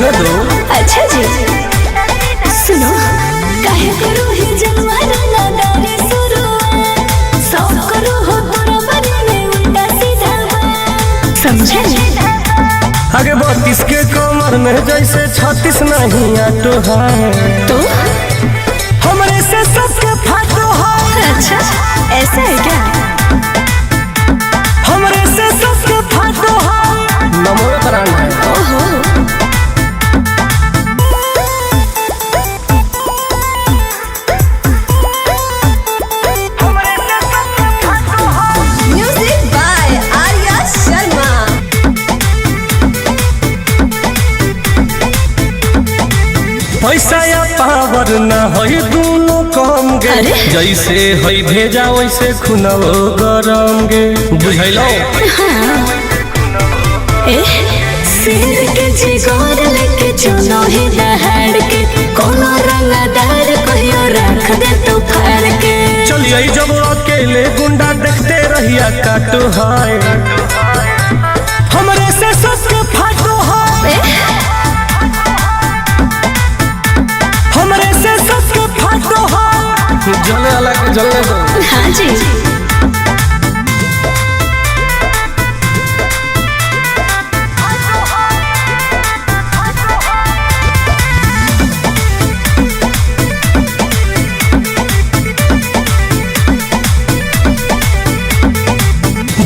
चलने दो। अच्छा जी सुनो, काहे करो ही जनवाना नादानी शुरुआत, सब करो हो तोरा बने में उल्टा सीधा समझे। आगे 32 के कमर में जैसे 36 नहीं आटो है तो हमरे से सबके फाटो है। अच्छा ऐसा है क्या? हमरे से सबके फाटो है, नमो ब्रांड है। ओहो म्यूजिक बाय आर्या शर्मा। पैसा या पावर न है दोनों कम गे, जैसे है भेजा वैसे खुनवो गरम गे, बुझैलो। सिर के जिगोर लेके चुनो ही दहाड़ के, कोनो रंगदार कहियो रख दे तो फाड़ के। चलिए जब अकेले गुंडा देखते रहिया काटो है, हमरे से सबके फाटो है। हमरे से सबके फाटो है, जले वाला के जलने दो। हाँ जी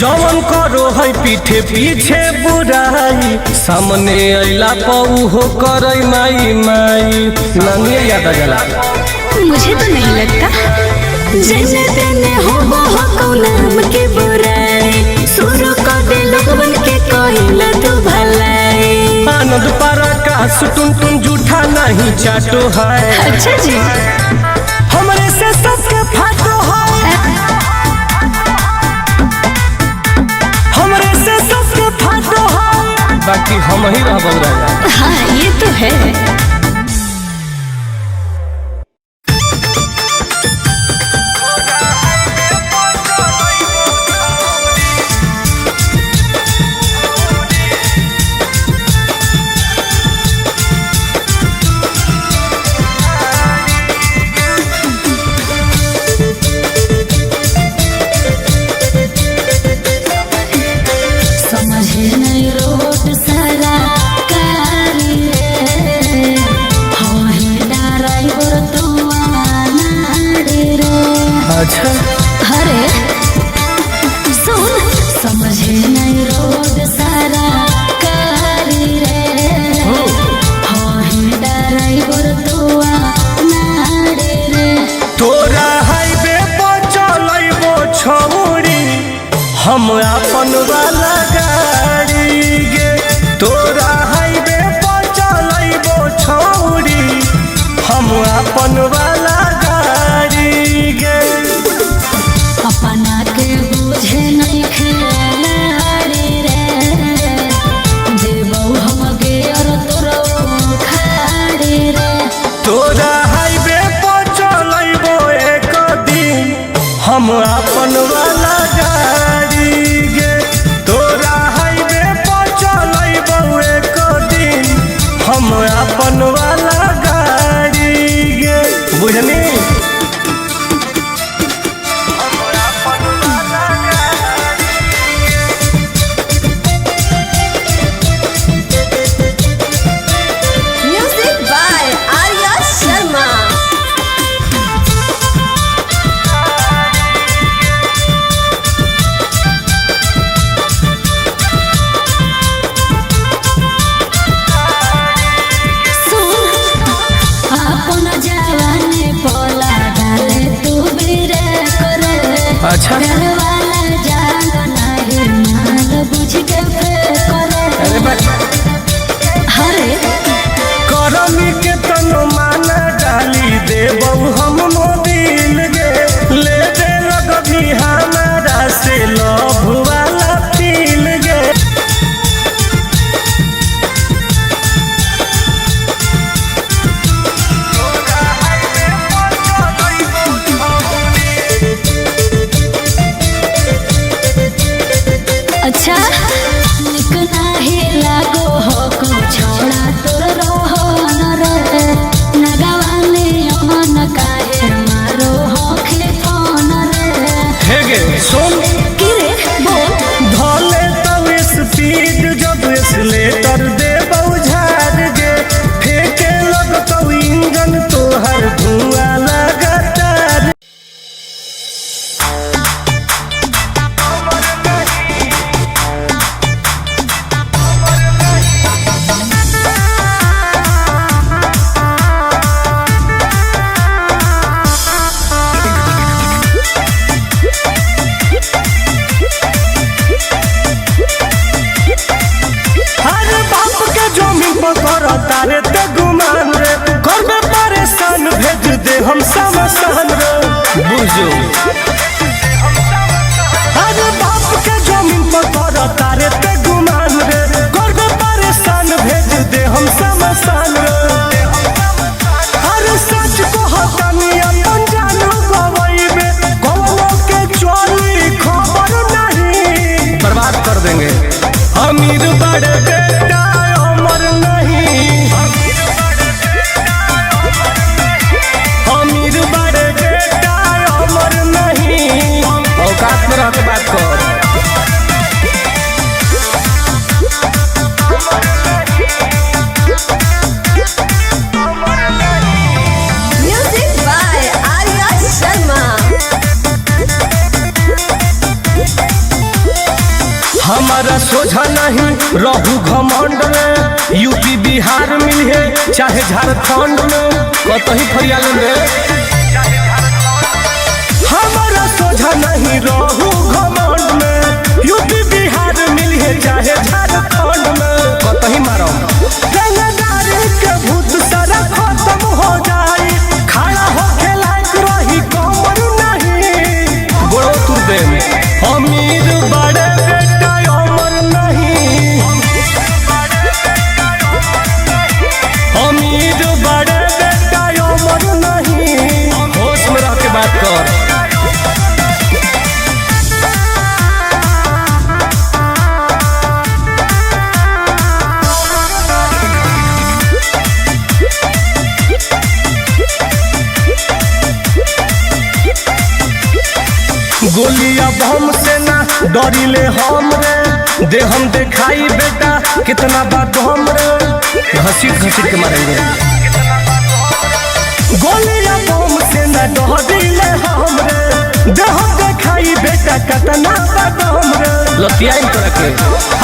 जवन करो है पीठे पीछे बुराई, सामने अइला पऊ हो करई माई माई। नंगे याद आ जाला, मुझे तो नहीं लगता जैसे तेने हो नाम के बुराई, शुरू कर दे लोगवन के कहिला तू भलाई। आनंद पारा का सुटुन टुन जूठा नहीं चाटो है। अच्छा जी हमरे से सबके फाटो है, हमरे से सबके फाटो है, बाकी हम ही रहबो राजा। हाँ ये तो है। अच्छा अरे सुन, समझे नहीं रोड सारा कारी रे, ड्राइवर तो नाड़े रे। तोरा हाईवे पर चलैबो छौरी, हम अपन वाला गाड़ी गे। तोरा हाईवे पर चलैबो छौरी, हम अपन वाला गाड़ी गे। अपना के बुझे नहीं खेलाड़ी रे, देबो हम गेर तोरो खाड़ी रे। तोरा हाईवे पर चलैबो एक दिन, हम अपन वाला गाड़ी गे। तोरा हाईवे पर चलैबो एक दिन, हम अपन वाला गाड़ी गे, बुझनी। Music by Arya Sharma. अच्छा अरे हरे करमी के तनो माना डाली देबौ हम मोबिल गे, ले दे लगभी हमारा से लव वाला फील गे। अच्छा निक नाही लागो हो को छोड़ा तोर रो एक्सलेटर दे झाड़ गे फेंके लगतौ इंजन तोहर धुआं लगातार। तारे ते गुमान रे घर में परेशान भेज दे हम समसान रे बुझो। अरे बाप के जमीन पर कर तारे ते गुमान रे घर में परेशान भेज दे हम समसान रे। अरे सच को हटानी अपन जानू गवाइबे कौनो के चोरी खबर नहीं बर्बाद कर देंगे। अमीर बड़े बेटा अमर नहीं, अमीर बड़े बेटा अमर नहीं। औकात में रह के बात कर। Music by Arya Sharma. हमारा सोझा नहीं रहू घमंड में यूपी बिहार मिले चाहे झारखंड में कतही फरियाल में। हमारा सोझा नहीं रहू घमंड में यूपी बिहार मिले चाहे झारखंड में कतही मारो। रंगदारी के भूत सारा खत्म हो जाई खड़ा होके लायक रही कमर नहीं गोड़ो तुर दे। अमीर बड़े बेटा अमर नहीं, अमीर बड़े बेटा अमर नहीं। होश में रह के बात कर। गोलिया बम से ना डरिले हम रे दे हम दिखाई बेटा कितना बात हम रे घसीट घसीट के मारेंगे। गोलिया बम से ना डरिले हम रे दे हम दिखाई बेटा कितना बात हम रे लतियाई कर के।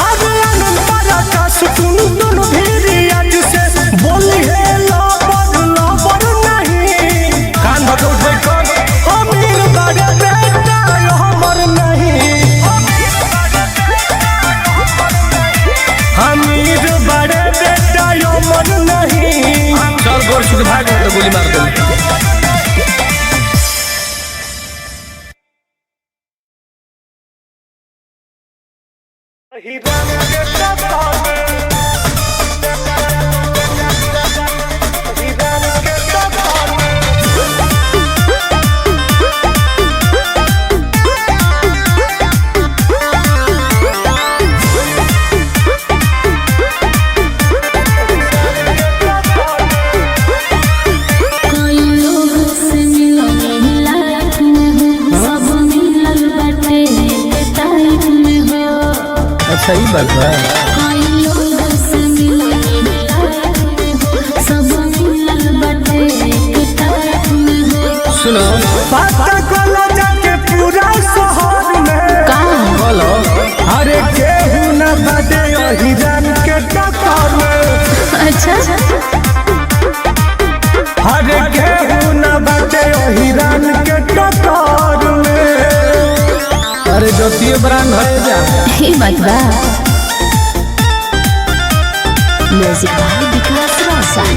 आज आनंद पारा का सुकून दोनों भीरी आज से बोली है लबर लबर नहीं कान भटो बैठ। अमीर बड़े बेटा अमर नहीं, अमीर बड़े बेटा अमर नहीं। चल गोर सुध भाग तो गोली मार दो। सही बात है। सुनो पता कोला जाके पूरा शहर में बोलो अरे केहू न बदे हिरन के टक्कर में। अच्छा अरे केहू न बदे हिरन के टक्कर में। अरे ज्योतिए ब्रांड है जा ही बात बा। म्यूजिक बाय विकास रोशन।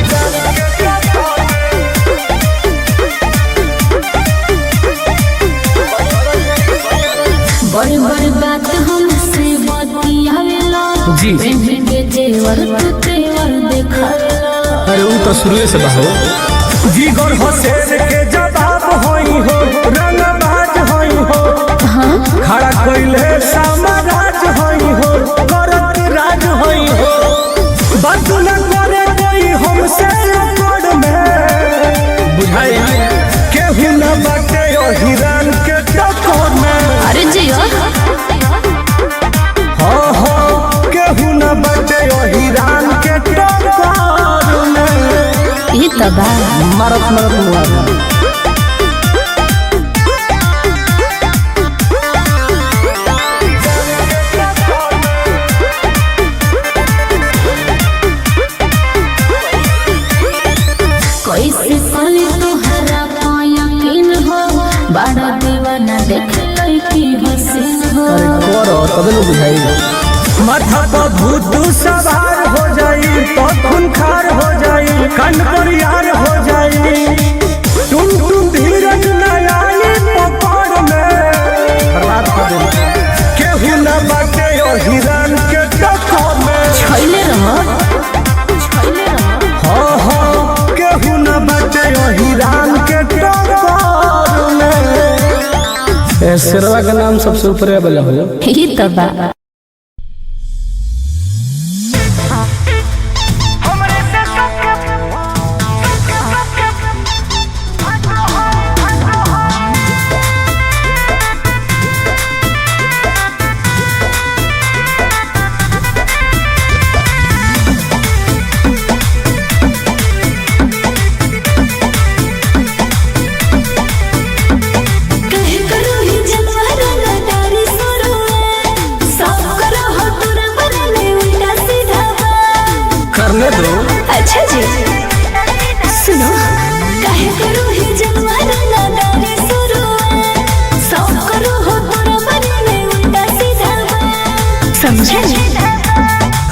बड़ी बड़ी बात हमसे बतियावेला जी के जेवर तू तेवर देखावेला। अरे वो तो शुरू से बहो जीगर हो शेर के जवाब होई हो रंगबाज होई हो। हाँ खड़ा कोइले साम्राज्य होई हो करत राज होई हो। बात न करे कोई हमसे लकड़ में बुझाई केहू न बाटे हिरन के टक्कर में। अरे जियो हाँ हाँ केहू न बाटे तबा मारत मारत मुआ कैसे साली तोहरा यकीन हो बड़ा दीवाना देख लड़की हसीन हो। अरे करो तबे लोग बुझाई माथा पर भूत सवार हो जाई तो खूनखार हो जाई कान पर यार हो जाई तुम धीरज न आई पकड़ में बर्बाद कर दे केहू न बाटे और हिरन के टक्कर में छैले रह हाँ हाँ केहू न बाटे और हिरन के टक्कर में शेरवा का नाम सबसे ऊपर वाला हो ही तबा करने दो। अच्छा जी सुनो काहे करो ही जलवाना नादानी शुरुआत सब करो हो तोरा बने में उल्टा सीधा समझे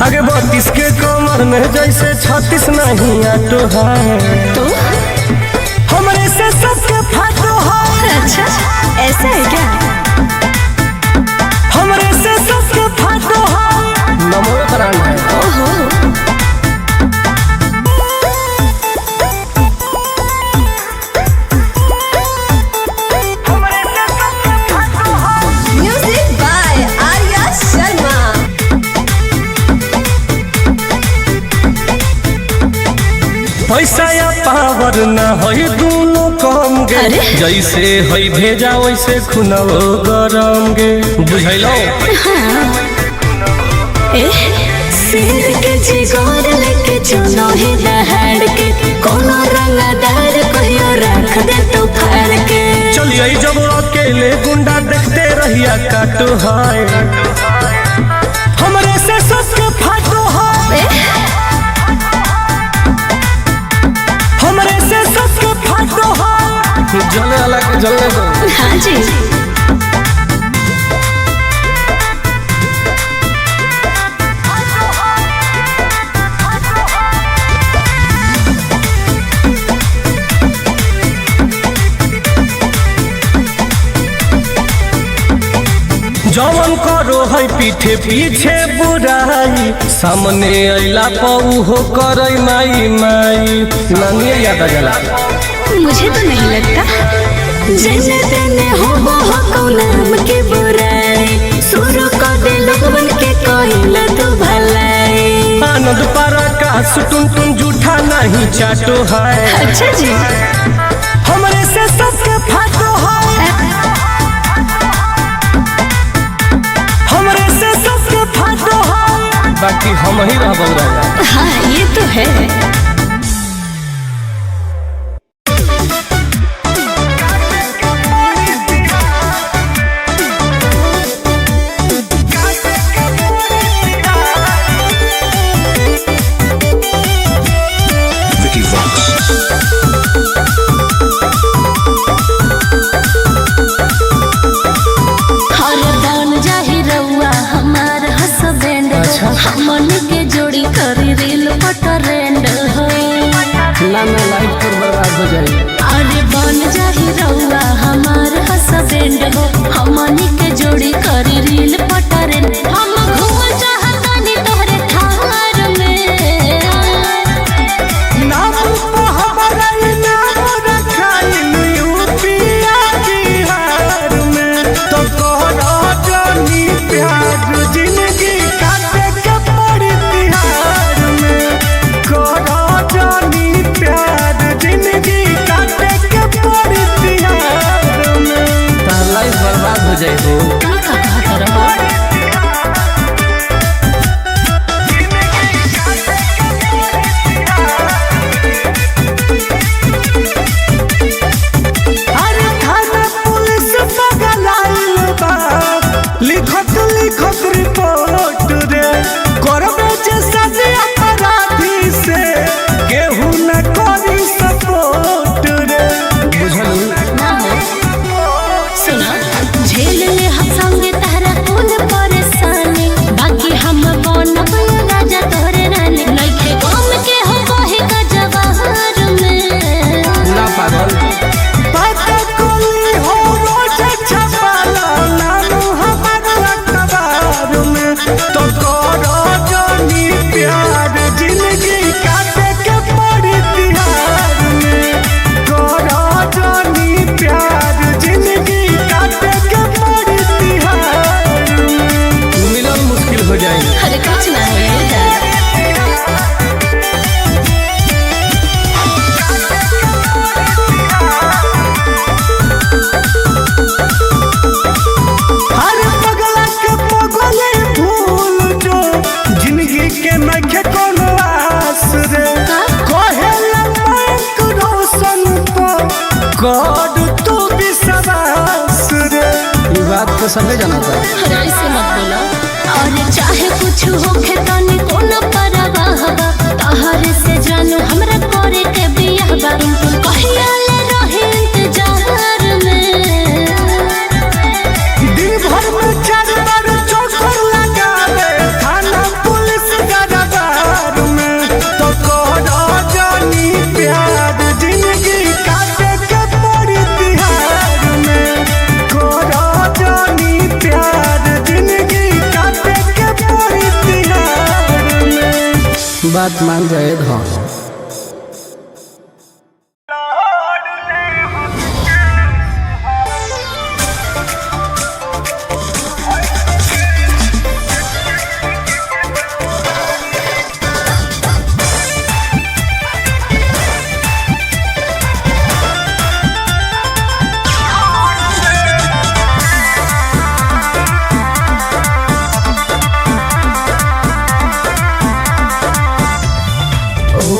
आगे 32 के कमर में जैसे 36 नहीं आटो है तो हमारे से सबके फाटो है। अच्छा ऐसा है क्या हमारे से सबके फाटो है नमो ब्रांड है। ओहो म्यूजिक बाय आर्या शर्मा। पैसा या पावर न है दोनों कम गे अरे? जैसे है भेजा वैसे खुनवो गरम गे बुझैलो सिर के जिगोर लेके चलो ही दहाड़ के कोनो रंगदार कहियो रख दे तो फाड़ के चलिए जब अकेले गुंडा देखते रहिया काटो है हमारे से सबके फाटो है हमारे से सबके फाटो है जले वाला के जलने दो। हाँ जी जवन करो है पीठे पीछे बुराई सामने अइला पऊ हो करई माई माई नानिए याद आ जाला मुझे तो नहीं लगता जैसे तेने हो नाम के बुराई शुरू कर दे लोगन के कहला तो भलाई। आनंद पारा का सुटुन टुन जूठा नहीं चाटो है। अच्छा जी हमारे से सबके फाटो है हमारे से सबके फाटो है बाकी हम ही रह बल रहा। हाँ ये तो है। हमन के जोड़ी करी रील पटरेंड हो ना लाइफ पर बर्बाद हो जाए। अरे बन जाही रउआ हमार हसबैंड हो हमन के जोड़ी करी रील पटरेंड हम घूम चाहतानी तोहरे ठार में नाम तो हमारा नाम रखाइल यूपिया बिहार में तो कहना जानी प्यार जिंदगी काटे के पड़ी तिहार में कहना जानी प्यार जिंदगी काटे के पड़ी तिहार में लाइफ बर्बाद हो जाए हो का कहत रहो बनब राजा तोरे रानी नइखे कम के हो कहे का जवाहर में ना पागल बात कोली हो रोज छपाला नानू हमार अखबार में तो करो जानी प्यार जिंदगी काटे के पड़ी तिहार में करो जानी प्यार जिंदगी काटे के पड़ी तिहार में मिलन मुश्किल हो जाएगी। अरे कुछ ना है हर पगला के पगले भूल जो जिंदगी के नखे कोनो आस रे कहेला बैंक रोशन तो कर तू विश्वास रे ये बात तो सबे जाना था। अरे ऐसे मत बोला और चाहे कुछ होखे तनी कोनो परवाह बा तहरे से जानू हमरा करे के बियाह बा तुम कहिया ले रहे इंतजार में दिन भर में 4 बार चक्कर लगावे थाना पुलिस दरबार में तो करो जानी प्यार जिंदगी काटे के पड़ी तिहार में करो जानी प्यार जिंदगी काटे के पड़ी तिहार में बात मान जाए धा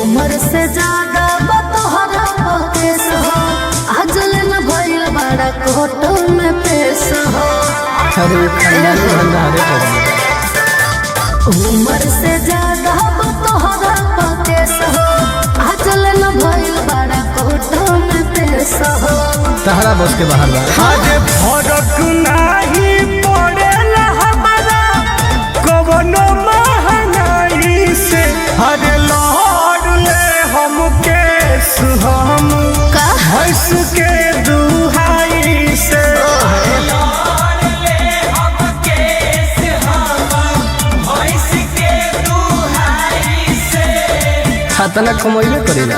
उमर से ज्यादा बतोहरा केस हो आजल न भइल बड़ा कोर्ट में पेश हो अरे खानदानी भंडारे उमर से ज्यादा बतोहरा केस हो आजल न भइल बड़ा कोर्ट में पेश हो तहरा बस के बाहर बा आज फरक नाही पड़ेला हमारा कवनो महंगाई से हर लहर ले हम केस हम का भैंस के दुहाई से खतना कमैले करेला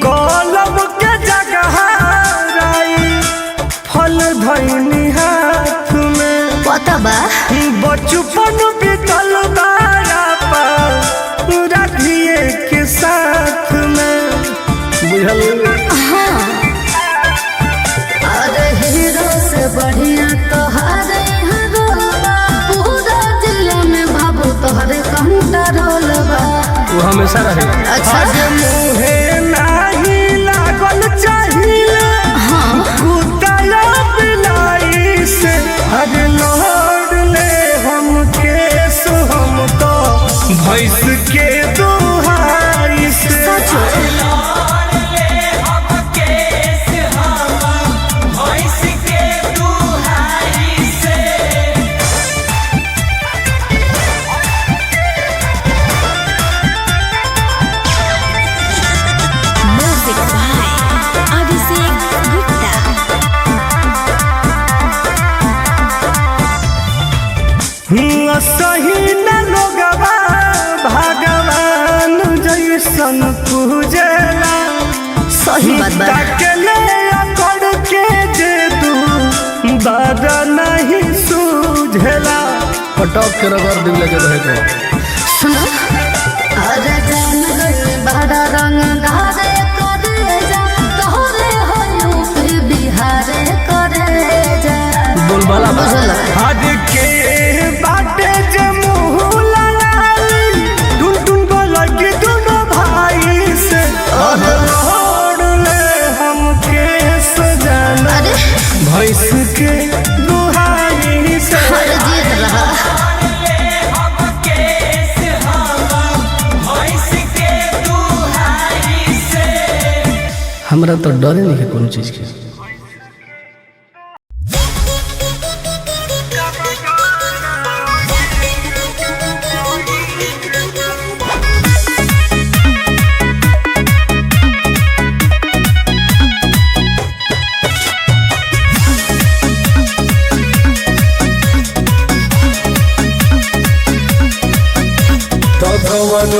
कलम के जगह राई फल धैनी हाथ में पता बा बचपन बीतल बारा पर राधिए के साथ में बुझल अरे हीरो से बढ़िया तोहरे पूरा जिला में बाबू तोहरे कंट्रोल बा वो हमेशा रहे। अच्छा। आज मुहे नाही लागल चाहिए कुत्ता बिलाई से हर लहर ले हम केस हम तो भैंस के दुहाई से Music by Abhishek Gupta. सही न लोगवा भगवान जैसन पूजेला सही बात बा। ताकले अकड़ के जे तू बारा नहीं सूझेला पटक के रगड़ दिल लगे रहे तो सुनो अरे जान गई बड़ा रंग धारे करे जा तोहरे हो यूपी बिहार करे जा बोलबाला बा बुझल। आज के बाटे जे मुँह लगाली टुन टुन को लगी दोनों भाई से और ले हम के सजाना अरे भैंस के दुहाई से हर जीत रहा ले हम के हमरा तो डरे नहीं है कोनो चीज के।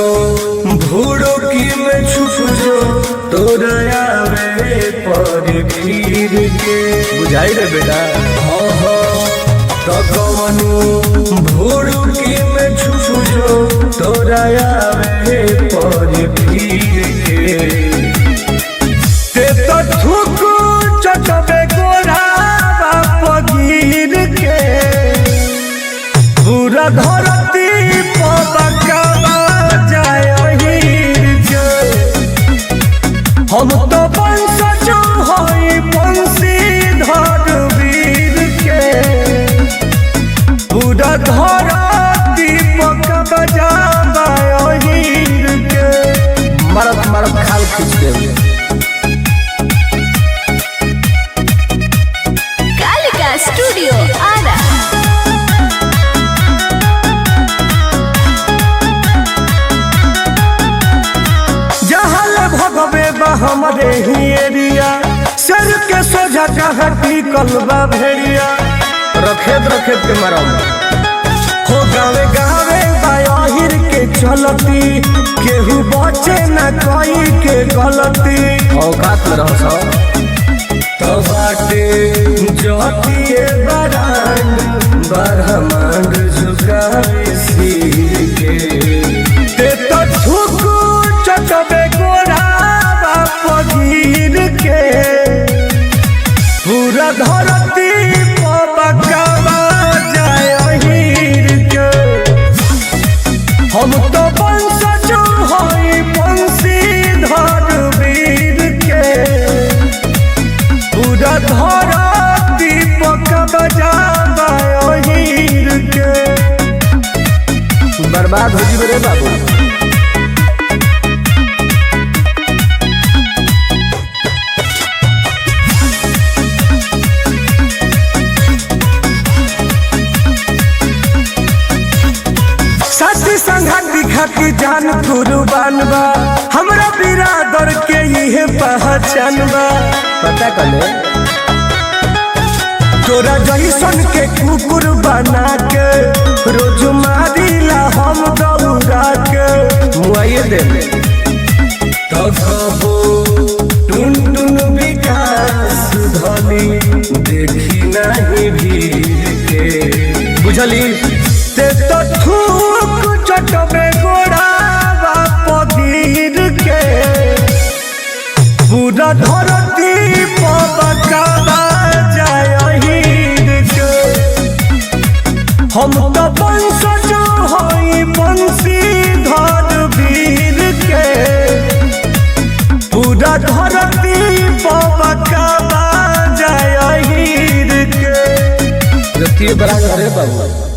भूड़ो की में छुप जो तोरा आवे पर गिर के बुझाई रे बेटा। तो कवनो भूड़ो की में छुप जो तोरा आवे पर गिर के ते तो थूक चटबे गोरा बाप गिर के पूरा धरती पबका हम तो वंशज हई बंशीधर वीर के पूरा धरती पक बजाबा हीर के मरत मरत खाल खींच दे। कालिका स्टूडियो आरा। भगवे हमरे ही एरिया सर के सोझा कहा टिकल बा भेड़िया रखेत रखेत के मरम हो गावे गावे बाहिर के चलती केहू बचे न कोई के गलती औकात में रह सो तो बाटे जोतिए बरांड बरहमांड झुकावे सिर के ते तो झुकू चटबे गोरा गिर के पूरा धरती पबका जाय हीर के हम तो वंशज हई बंशीधर वीर के पूरा धरती पबका जाय हीर के बर्बाद हो जी रे बाबू। संघाती खाती जान कुर्बान बा हमरा बिरादर के ये पहचान बा पता कले तोरा जैसन के कुकुर बना के रोज मारिला हम दौड़ा के मुआइए दे तो कबो टुन टुन विकास धनी देखी नहीं भीड़ के बुझली ते तो थूक चटबे गोरा बाप गिर के पूरा धरती पबका जाय हीर के हम तो वंशज हई बंशीधर वीर के पूरा धरती पबका जाय हीर के रतिए बड़ा रे बाबू।